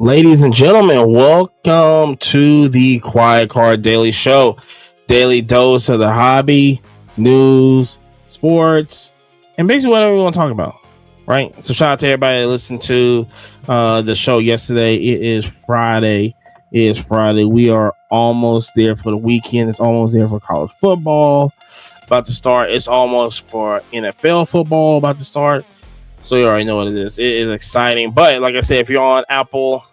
Ladies and gentlemen, welcome to the Quiet Card Daily Show. Daily dose of the hobby, news, sports, and basically whatever we want to talk about. Right? So shout out to everybody that listened to the show yesterday. It is Friday. We are almost there for the weekend. It's almost there for college football. About to start. It's almost for NFL football about to start. So you already know what it is. It is exciting. But like I said, if you're on Apple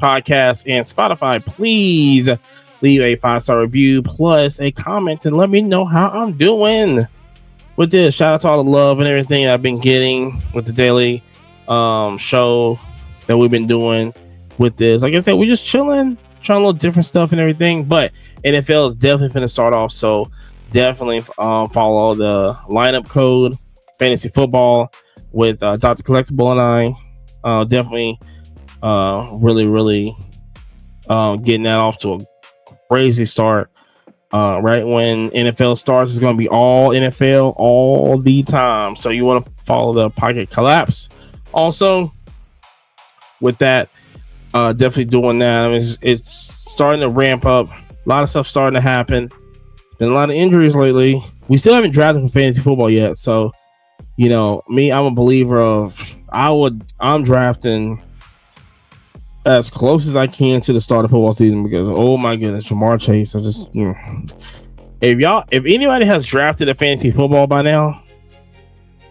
Podcasts and Spotify, please leave a 5-star review plus a comment and let me know how I'm doing with this. Shout out to all the love and everything I've been getting with the daily show that we've been doing with this. Like I said, we're just chilling, trying a little different stuff and everything. But NFL is definitely going to start off. So definitely follow the lineup code, fantasy football, with Dr. Collectible and I. Definitely really getting that off to a crazy start. Right when NFL starts, it's going to be all NFL all the time. So you want to follow the Pocket Collapse. Also, with that, definitely doing that. I mean, it's starting to ramp up. A lot of stuff starting to happen. Been a lot of injuries lately. We still haven't drafted for fantasy football yet, so you know me. I'm a believer of I'm drafting as close as I can to the start of football season because oh my goodness, Jamar Chase. I just if anybody has drafted a fantasy football by now,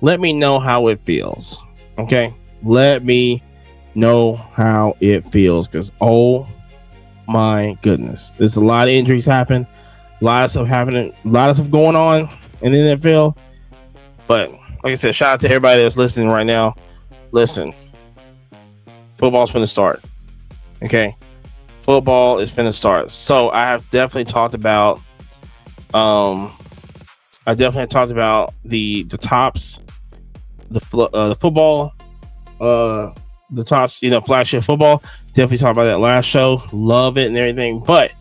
let me know how it feels. Okay, let me know how it feels because oh my goodness, there's a lot of injuries happen, a lot of stuff happening, a lot of stuff going on in the NFL. But like I said, shout out to everybody that's listening right now. Listen, football's finna start. Okay, football is finna start. So I have definitely talked about, the tops, the football, the tops, flagship football. Definitely talked about that last show. Love it and everything. But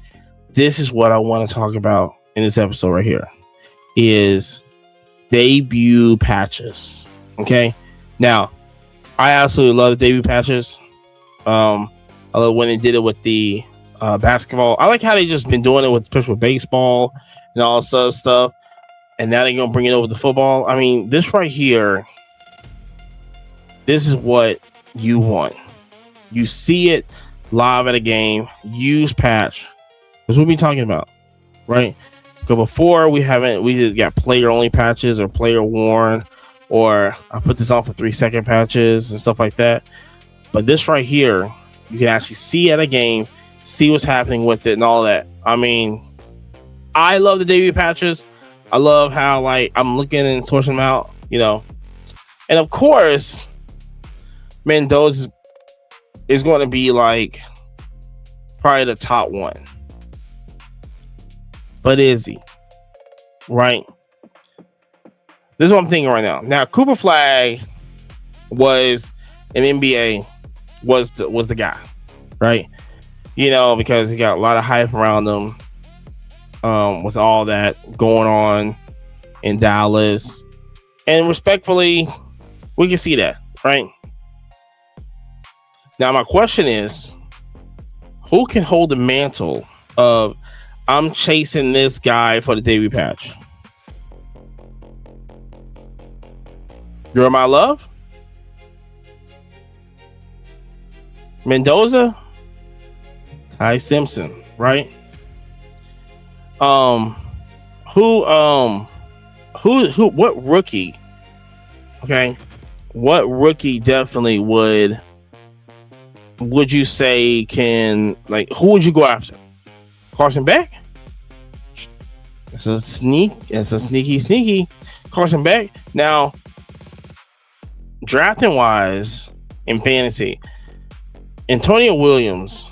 this is what I want to talk about in this episode right here. Is debut patches. Okay, now I absolutely love the debut patches. I love when they did it with the basketball. I like how they just been doing it with baseball and all this other stuff, and now they're gonna bring it over to football. I mean, this right here, this is what you want. You see it live at a game. Use patch. That's what we're talking about, right? Because before we just got player only patches or player worn, or I put this on for 3-second patches and stuff like that. But this right here, you can actually see at a game, see what's happening with it and all that. I mean, I love the debut patches. I love how I'm looking and sourcing them out, And of course, Mendoza is going to be probably the top one. But is he? Right? This is what I'm thinking right now. Now, Cooper Flag was an NBA, was the guy, right? Because he got a lot of hype around him with all that going on in Dallas. And respectfully, we can see that, right? Now, my question is, who can hold the mantle of I'm chasing this guy for the debut patch? You're my love? Mendoza? Ty Simpson, right? What rookie? Okay. What rookie definitely would you say can, who would you go after? Carson Beck? It's a sneaky Carson Beck. Now, drafting wise in fantasy, Antonio Williams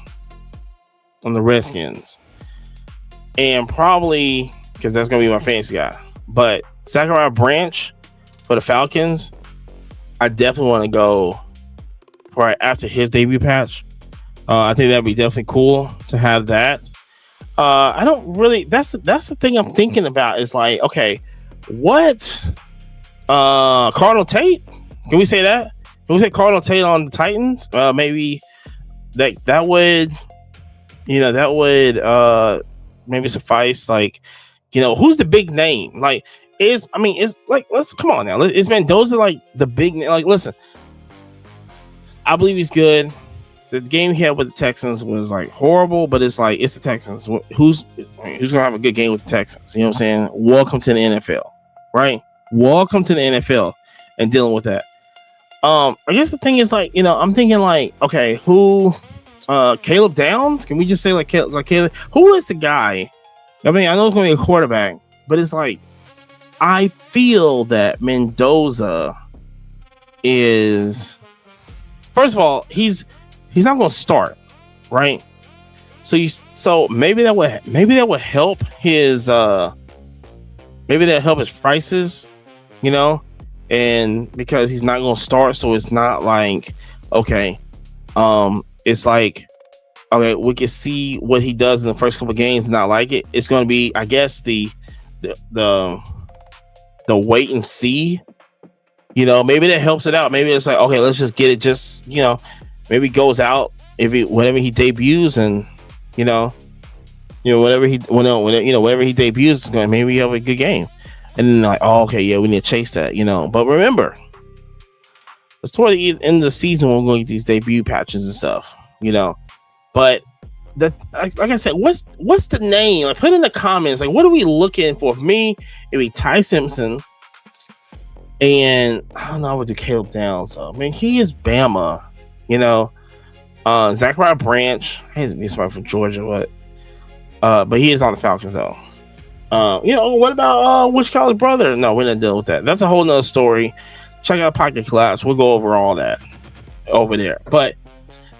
on the Redskins, and probably because that's gonna be my fantasy guy, but Zachariah Branch for the Falcons, I definitely want to go right after his debut patch. I think that'd be definitely cool to have that. I don't really. That's the thing I'm thinking about. Is okay, what? Cardinal Tate? Can we say that? Can we say Cardinal Tate on the Titans? Maybe that would, that would maybe suffice. Like, who's the big name? Like, it's like, let's come on now. Is Mendoza like the big name? Like, listen, I believe he's good. The game he had with the Texans was like horrible, but it's like, it's the Texans. Who's gonna have a good game with the Texans? You know what I'm saying? Welcome to the NFL, right? Welcome to the NFL and dealing with that. I guess the thing is, like, I'm thinking like, okay, who? Caleb Downs? Can we just say like Caleb? Who is the guy? I mean, I know it's gonna be a quarterback, but it's like, I feel that Mendoza is, first of all, he's not going to start, right? So maybe that would help his maybe that help his prices, and because he's not going to start, so it's not like, okay, it's like, okay, we can see what he does in the first couple of games and not like it. It's going to be, I guess, the wait and see. Maybe that helps it out. Maybe it's like, okay, let's just get it. Just, maybe goes out whenever he debuts, and whenever he debuts, maybe have a good game, and then like, oh, okay, yeah, we need to chase that. But remember, it's toward the end of the season when we're going to get these debut patches and stuff. But that, like I said, what's the name? Like, put in the comments. Like, what are we looking for? For me, it'd be Ty Simpson. And I don't know, I would do Caleb Downs. I mean, he is Bama, Zachariah Branch. I hate to be somebody from Georgia, but he is on the Falcons though. What about Which College Brother? No, we're not dealing with that. That's a whole nother story. Check out Pocket Collapse. We'll go over all that over there. But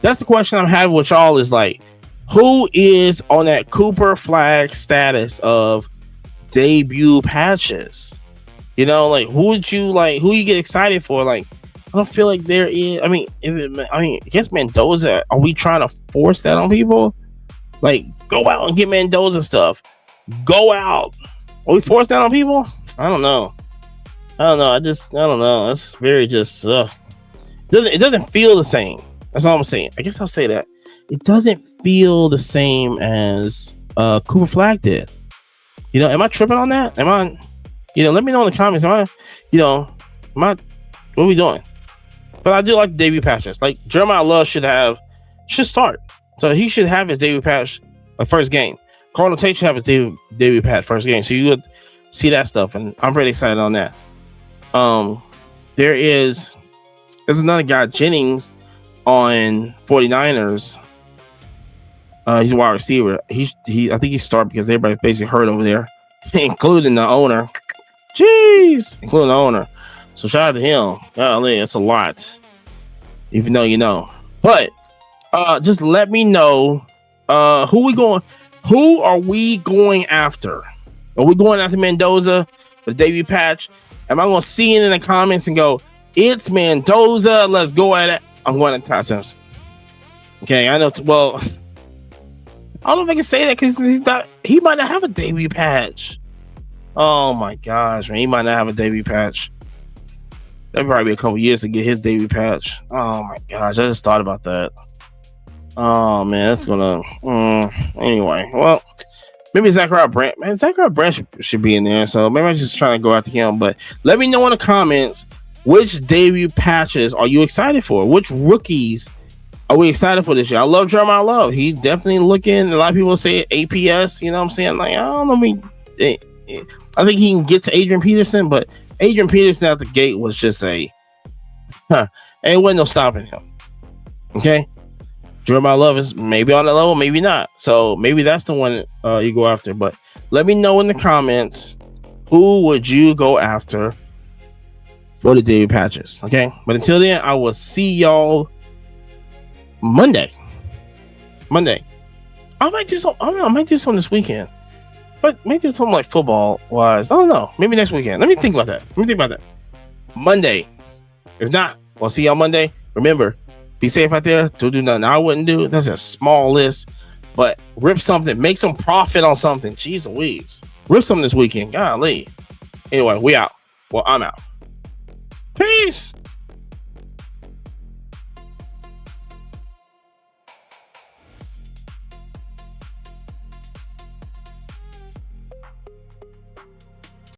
that's the question I'm having with y'all is like, who is on that Cooper flag status of debut patches? Like, who you get excited for? Like, I don't feel like there is. I guess Mendoza. Are we trying to force that on people? Like, go out and get Mendoza stuff. Go out. Are we forcing that on people? I don't know. I don't know. It's very just. It doesn't feel the same. That's all I'm saying. I guess I'll say that. It doesn't feel the same as Cooper Flag did. Am I tripping on that? Am I? Let me know in the comments. What are we doing? But I do like the debut patches. Like, Jeremiah Love should start. So he should have his debut patch first game. Cardinal Tate should have his debut patch first game. So you would see that stuff, and I'm pretty excited on that. There's another guy, Jennings, on 49ers. He's a wide receiver. I think he started because everybody basically hurt over there, including the owner. Jeez, including the owner. So shout out to him. Golly, that's a lot. Even though But just let me know who are we going after? Are we going after Mendoza for the debut patch? Am I gonna see it in the comments and go, it's Mendoza, let's go at it? I'm going to Ty Simpson. Okay, I know well, I don't know if I can say that because he might not have a debut patch. Oh my gosh, man. He might not have a debut patch. That'd probably be a couple years to get his debut patch. Oh my gosh, I just thought about that. Oh man, that's gonna anyway. Well, maybe Zachariah Branch. Man, Zachariah Branch should be in there. So maybe I'm just trying to go after him. But let me know in the comments, which debut patches are you excited for? Which rookies are we excited for this year? I love Jeremiah Love. He's definitely looking. A lot of people say APS. You know what I'm saying? Like, I don't know. I think he can get to Adrian Peterson, but Adrian Peterson out the gate was just it wasn't no stopping him. Okay, Jeremiah Love is maybe on the level, maybe not. So maybe that's the one you go after. But let me know in the comments, who would you go after for the debut patches? Okay, but until then, I will see y'all Monday. I might do something. I don't know. I might do something this weekend. But maybe do something like football wise. I don't know. Maybe next weekend. Let me think about that. Monday. If not, we'll see y'all Monday. Remember, be safe out there. Don't do nothing I wouldn't do. That's a small list. But rip something. Make some profit on something. Jeez Louise. Rip something this weekend. Golly. Anyway, we out. Well, I'm out. Peace.